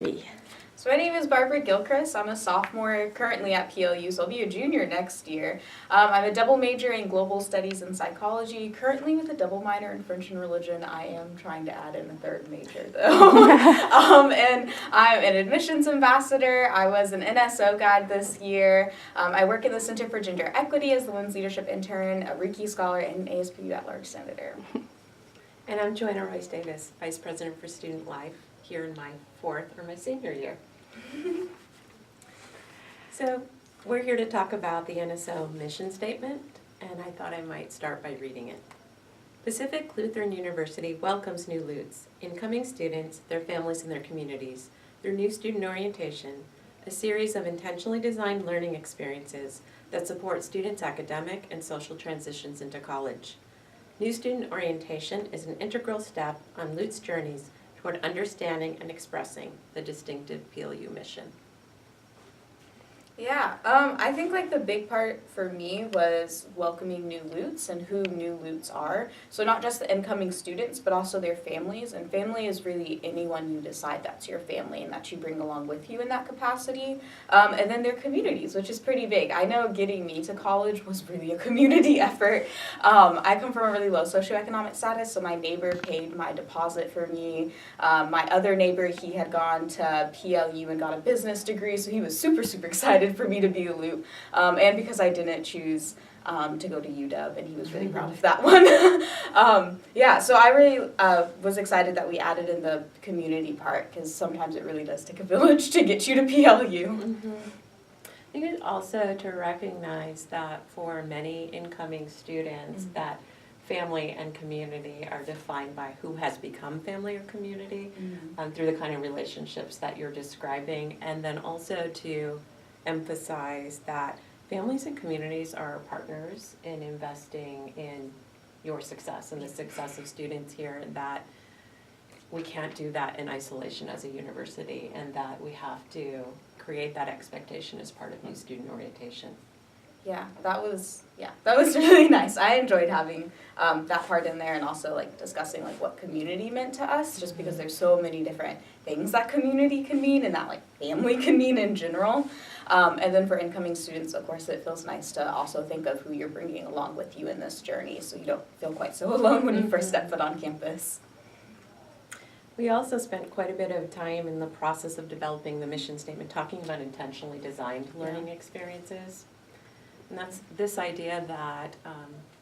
So my name is Barbara Gilchrist. I'm a sophomore currently at PLU, so I'll be a junior next year. I'm a double major in global studies and psychology, currently with a double minor in French and religion. I am trying to add in a third major though. And I'm an admissions ambassador. I was an NSO guide this year. I work in the Center for Gender Equity as the Women's Leadership Intern, a Reiki Scholar, and an ASPU at-large senator. And I'm Joanna Royce-Davis, Vice President for Student Life, here in my fourth or my senior year. So we're here to talk about the NSO Mission Statement, and I thought I might start by reading it. Pacific Lutheran University welcomes new Lutes, incoming students, their families, and their communities through new student orientation, a series of intentionally designed learning experiences that support students' academic and social transitions into college. New student orientation is an integral step on Lute's journeys toward understanding and expressing the distinctive PLU mission. Yeah, I think like the big part for me was welcoming new Lutes and who new Lutes are. So not just the incoming students, but also their families. And family is really anyone you decide that's your family and that you bring along with you in that capacity. And then their communities, which is pretty big. I know getting me to college was really a community effort. I come from a really low socioeconomic status, so my neighbor paid my deposit for me. My other neighbor, he had gone to PLU and got a business degree, so he was super, super excited for me to be a Loop, and because I didn't choose to go to UW, and he was really proud of that one. Yeah, so I really was excited that we added in the community part, because sometimes it really does take a village to get you to PLU. Mm-hmm. I think it's also to recognize that for many incoming students that family and community are defined by who has become family or community through the kind of relationships that you're describing, and then also to emphasize that families and communities are partners in investing in your success and the success of students here, and that we can't do that in isolation as a university, and that we have to create that expectation as part of new student orientation. Yeah, that was really nice. I enjoyed having that part in there, and also like discussing like what community meant to us, just because there's so many different things that community can mean and that like family can mean in general. And then for incoming students, of course, it feels nice to also think of who you're bringing along with you in this journey, so you don't feel quite so alone when you first step foot on campus. We also spent quite a bit of time in the process of developing the mission statement talking about intentionally designed learning experiences. And that's this idea that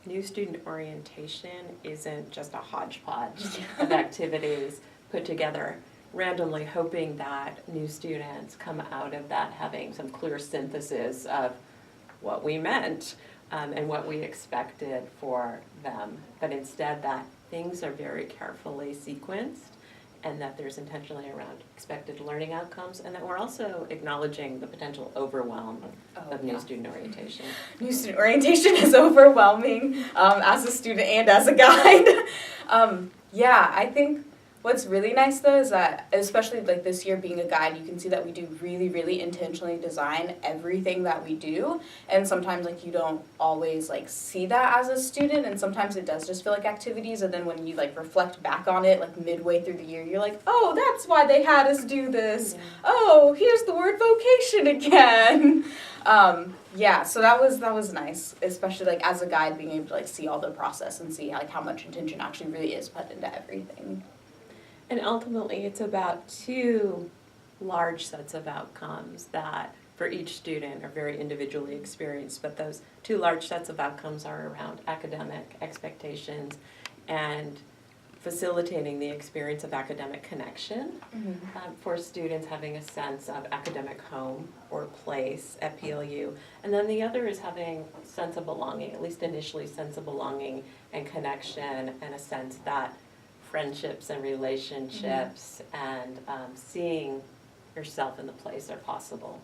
new student orientation isn't just a hodgepodge of activities put together randomly, hoping that new students come out of that having some clear synthesis of what we meant and what we expected for them. But instead that things are very carefully sequenced, and that there's intentionally around expected learning outcomes, and that we're also acknowledging the potential overwhelm of new student orientation. New student orientation is overwhelming as a student and as a guide. Yeah, I think what's really nice though is that, especially like this year being a guide, you can see that we do really, really intentionally design everything that we do, and sometimes like you don't always like see that as a student, and sometimes it does just feel like activities, and then when you like reflect back on it like midway through the year, you're like, oh, that's why they had us do this. Yeah. Oh, here's the word vocation again. Yeah, so that was nice, especially like as a guide, being able to like see all the process and see like how much intention actually really is put into everything. And ultimately, it's about two large sets of outcomes that for each student are very individually experienced, but those two large sets of outcomes are around academic expectations and facilitating the experience of academic connection for students having a sense of academic home or place at PLU. And then the other is having a sense of belonging, at least initially sense of belonging and connection, and a sense that friendships and relationships and seeing yourself in the place are possible.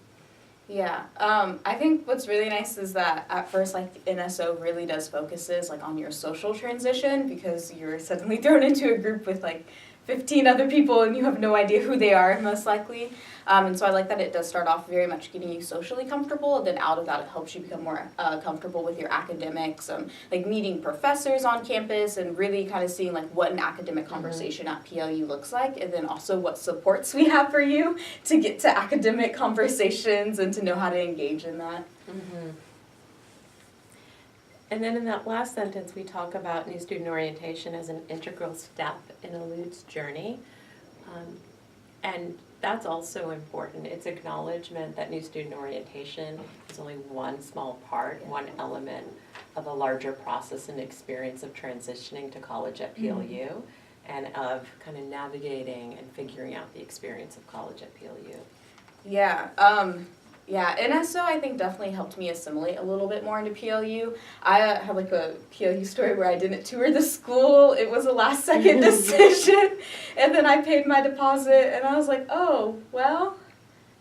Yeah, I think what's really nice is that at first like NSO really does focuses like on your social transition, because you're suddenly thrown into a group with like 15 other people and you have no idea who they are, most likely. And so I like that it does start off very much getting you socially comfortable, and then out of that it helps you become more comfortable with your academics, like meeting professors on campus and really kind of seeing like what an academic conversation at PLU looks like, and then also what supports we have for you to get to academic conversations and to know how to engage in that. Mm-hmm. And then in that last sentence, we talk about new student orientation as an integral step in a LUT's journey. And that's also important. It's acknowledgement that new student orientation is only one small part, one element of a larger process and experience of transitioning to college at PLU, and of kind of navigating and figuring out the experience of college at PLU. Yeah. Yeah, NSO I think definitely helped me assimilate a little bit more into PLU. I have like a PLU story where I didn't tour the school. It was a last second decision, and then I paid my deposit and I was like, oh, well,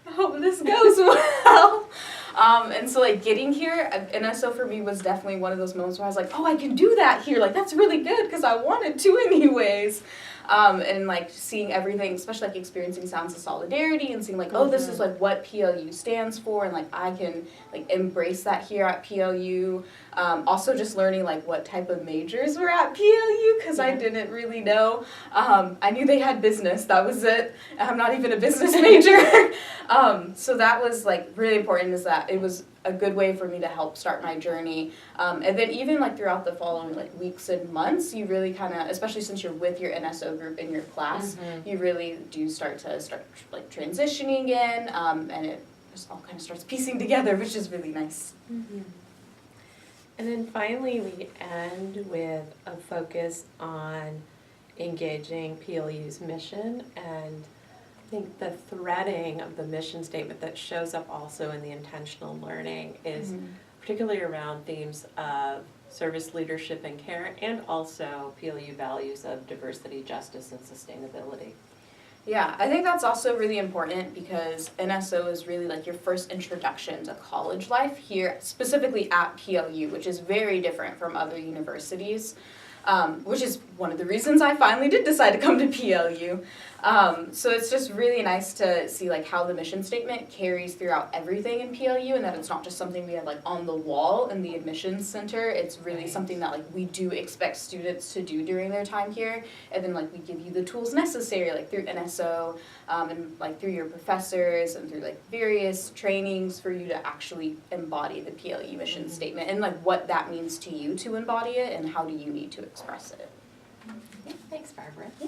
I hope this goes well. And so like getting here, NSO for me was definitely one of those moments where I was like, oh, I can do that here. Like that's really good because I wanted to anyways. And like seeing everything, especially like experiencing sounds of solidarity and seeing like, oh, this is like what PLU stands for, and like I can like embrace that here at PLU. Also just learning like what type of majors were at PLU because I didn't really know. I knew they had business, that was it. I'm not even a business major. So that was like really important, is that it was a good way for me to help start my journey. And then even like throughout the following like weeks and months, you really kind of, especially since you're with your NSO group in your class, you really do start like transitioning in, and it just all kind of starts piecing together, which is really nice. And then finally we end with a focus on engaging PLU's mission, and I think the threading of the mission statement that shows up also in the intentional learning is particularly around themes of service, leadership, and care, and also PLU values of diversity, justice, and sustainability. Yeah, I think that's also really important because NSO is really like your first introduction to college life here, specifically at PLU, which is very different from other universities. Which is one of the reasons I finally did decide to come to PLU. So it's just really nice to see like how the mission statement carries throughout everything in PLU, and that it's not just something we have like on the wall in the admissions center. It's really something that like we do expect students to do during their time here, and then like we give you the tools necessary like through NSO, and like through your professors and through like various trainings for you to actually embody the PLU mission statement, and like what that means to you to embody it and how do you need to express it. Thanks, Barbara. Yeah.